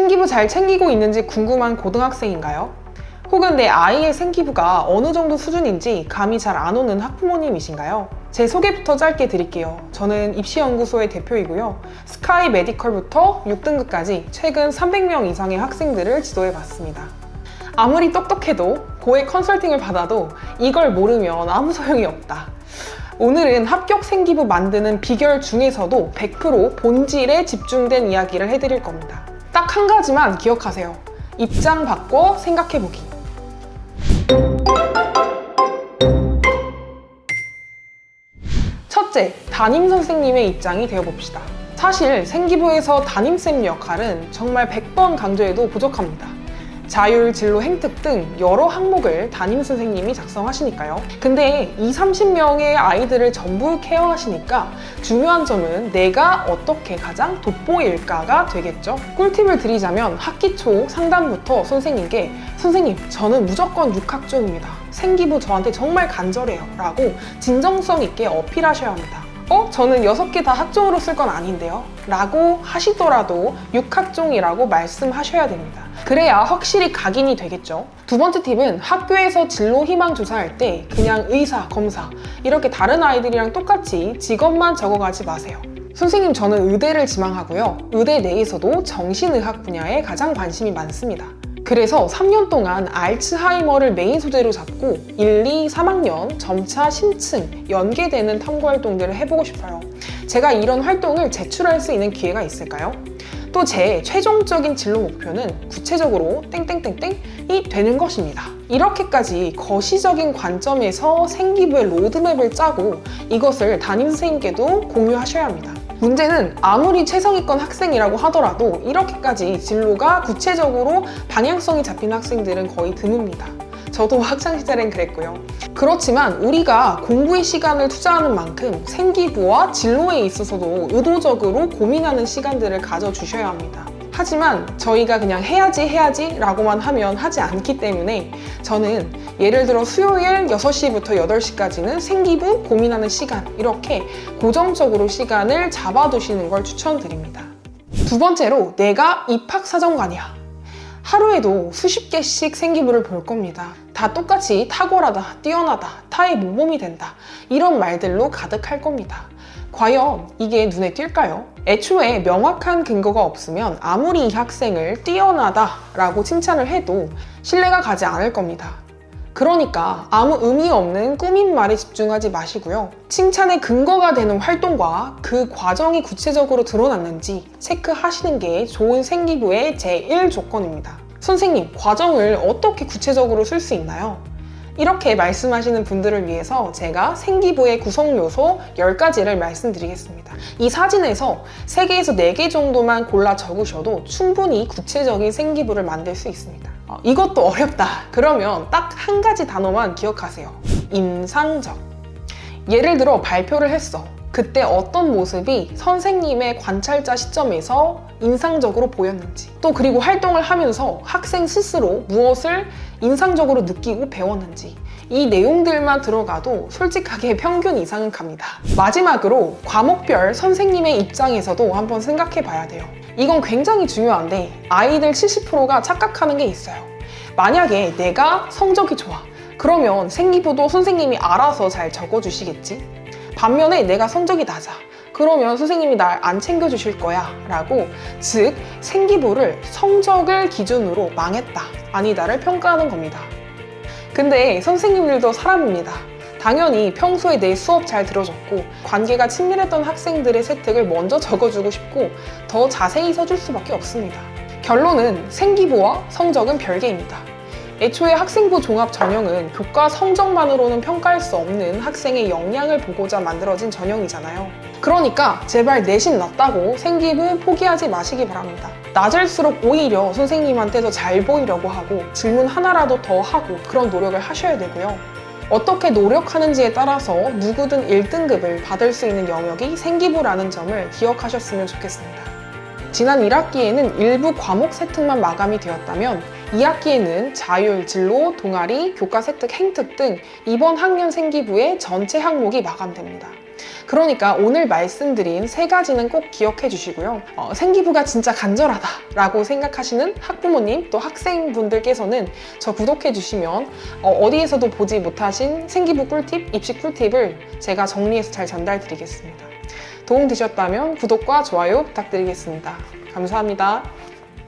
생기부 잘 챙기고 있는지 궁금한 고등학생인가요? 혹은 내 아이의 생기부가 어느 정도 수준인지 감이 잘 안 오는 학부모님이신가요? 제 소개부터 짧게 드릴게요. 저는 입시연구소의 대표이고요. 스카이 메디컬부터 6등급까지 최근 300명 이상의 학생들을 지도해봤습니다. 아무리 똑똑해도 고액 컨설팅을 받아도 이걸 모르면 아무 소용이 없다. 오늘은 합격 생기부 만드는 비결 중에서도 100% 본질에 집중된 이야기를 해드릴 겁니다. 딱 한 가지만 기억하세요. 입장 바꿔 생각해보기. 첫째, 담임선생님의 입장이 되어봅시다. 사실 생기부에서 담임쌤 역할은 정말 100번 강조해도 부족합니다. 자율, 진로, 행특 등 여러 항목을 담임선생님이 작성하시니까요. 근데 30명의 아이들을 전부 케어하시니까 중요한 점은 내가 어떻게 가장 돋보일까가 되겠죠. 꿀팁을 드리자면 학기 초 상담부터 선생님께 선생님, 저는 무조건 6학종입니다. 생기부 저한테 정말 간절해요. 라고 진정성 있게 어필하셔야 합니다. 저는 6개 다 학종으로 쓸 건 아닌데요. 라고 하시더라도 6학종이라고 말씀하셔야 됩니다. 그래야 확실히 각인이 되겠죠. 두 번째 팁은 학교에서 진로 희망 조사할 때 그냥 의사, 검사 이렇게 다른 아이들이랑 똑같이 직업만 적어가지 마세요. 선생님, 저는 의대를 지망하고요. 의대 내에서도 정신의학 분야에 가장 관심이 많습니다. 그래서 3년 동안 알츠하이머를 메인 소재로 잡고 1, 2, 3학년 점차 심층, 연계되는 탐구 활동들을 해보고 싶어요. 제가 이런 활동을 제출할 수 있는 기회가 있을까요? 또 제 최종적인 진로 목표는 구체적으로 땡땡땡땡이 되는 것입니다. 이렇게까지 거시적인 관점에서 생기부의 로드맵을 짜고 이것을 담임선생님께도 공유하셔야 합니다. 문제는 아무리 최상위권 학생이라고 하더라도 이렇게까지 진로가 구체적으로 방향성이 잡힌 학생들은 거의 드뭅니다. 저도 학창시절엔 그랬고요. 그렇지만 우리가 공부의 시간을 투자하는 만큼 생기부와 진로에 있어서도 의도적으로 고민하는 시간들을 가져주셔야 합니다. 하지만 저희가 그냥 해야지 라고만 하면 하지 않기 때문에 저는 예를 들어 수요일 6시부터 8시까지는 생기부 고민하는 시간, 이렇게 고정적으로 시간을 잡아두시는 걸 추천드립니다. 두 번째로, 내가 입학사정관이야. 하루에도 수십 개씩 생기부를 볼 겁니다. 다 똑같이 탁월하다, 뛰어나다, 타의 모범이 된다, 이런 말들로 가득할 겁니다. 과연 이게 눈에 띌까요? 애초에 명확한 근거가 없으면 아무리 이 학생을 뛰어나다라고 칭찬을 해도 신뢰가 가지 않을 겁니다. 그러니까 아무 의미 없는 꾸민 말에 집중하지 마시고요. 칭찬의 근거가 되는 활동과 그 과정이 구체적으로 드러났는지 체크하시는 게 좋은 생기부의 제1조건입니다. 선생님, 과정을 어떻게 구체적으로 쓸 수 있나요? 이렇게 말씀하시는 분들을 위해서 제가 생기부의 구성 요소 10가지를 말씀드리겠습니다. 이 사진에서 3개에서 4개 정도만 골라 적으셔도 충분히 구체적인 생기부를 만들 수 있습니다. 이것도 어렵다. 그러면 딱 한 가지 단어만 기억하세요. 인상적. 예를 들어 발표를 했어. 그때 어떤 모습이 선생님의 관찰자 시점에서 인상적으로 보였는지, 또 그리고 활동을 하면서 학생 스스로 무엇을 인상적으로 느끼고 배웠는지, 이 내용들만 들어가도 솔직하게 평균 이상은 갑니다. 마지막으로 과목별 선생님의 입장에서도 한번 생각해 봐야 돼요. 이건 굉장히 중요한데 아이들 70%가 착각하는 게 있어요. 만약에 내가 성적이 좋아, 그러면 생기부도 선생님이 알아서 잘 적어주시겠지? 반면에 내가 성적이 낮아, 그러면 선생님이 날 안 챙겨주실 거야 라고, 즉 생기부를 성적을 기준으로 망했다, 아니다를 평가하는 겁니다. 근데 선생님들도 사람입니다. 당연히 평소에 내 수업 잘 들어줬고 관계가 친밀했던 학생들의 세특을 먼저 적어주고 싶고 더 자세히 써줄 수밖에 없습니다. 결론은 생기부와 성적은 별개입니다. 애초에 학생부 종합 전형은 교과 성적만으로는 평가할 수 없는 학생의 역량을 보고자 만들어진 전형이잖아요. 그러니까 제발 내신 낮다고 생기부 포기하지 마시기 바랍니다. 낮을수록 오히려 선생님한테 더 잘 보이려고 하고 질문 하나라도 더 하고 그런 노력을 하셔야 되고요. 어떻게 노력하는지에 따라서 누구든 1등급을 받을 수 있는 영역이 생기부라는 점을 기억하셨으면 좋겠습니다. 지난 1학기에는 일부 과목 세특만 마감이 되었다면 2학기에는 자율, 진로, 동아리, 교과 세특, 행특 등 이번 학년 생기부의 전체 항목이 마감됩니다. 그러니까 오늘 말씀드린 3가지는 꼭 기억해 주시고요. 생기부가 진짜 간절하다 라고 생각하시는 학부모님 또 학생분들께서는 저 구독해 주시면 어디에서도 보지 못하신 생기부 꿀팁, 입시 꿀팁을 제가 정리해서 잘 전달 드리겠습니다. 도움 되셨다면 구독과 좋아요 부탁드리겠습니다. 감사합니다.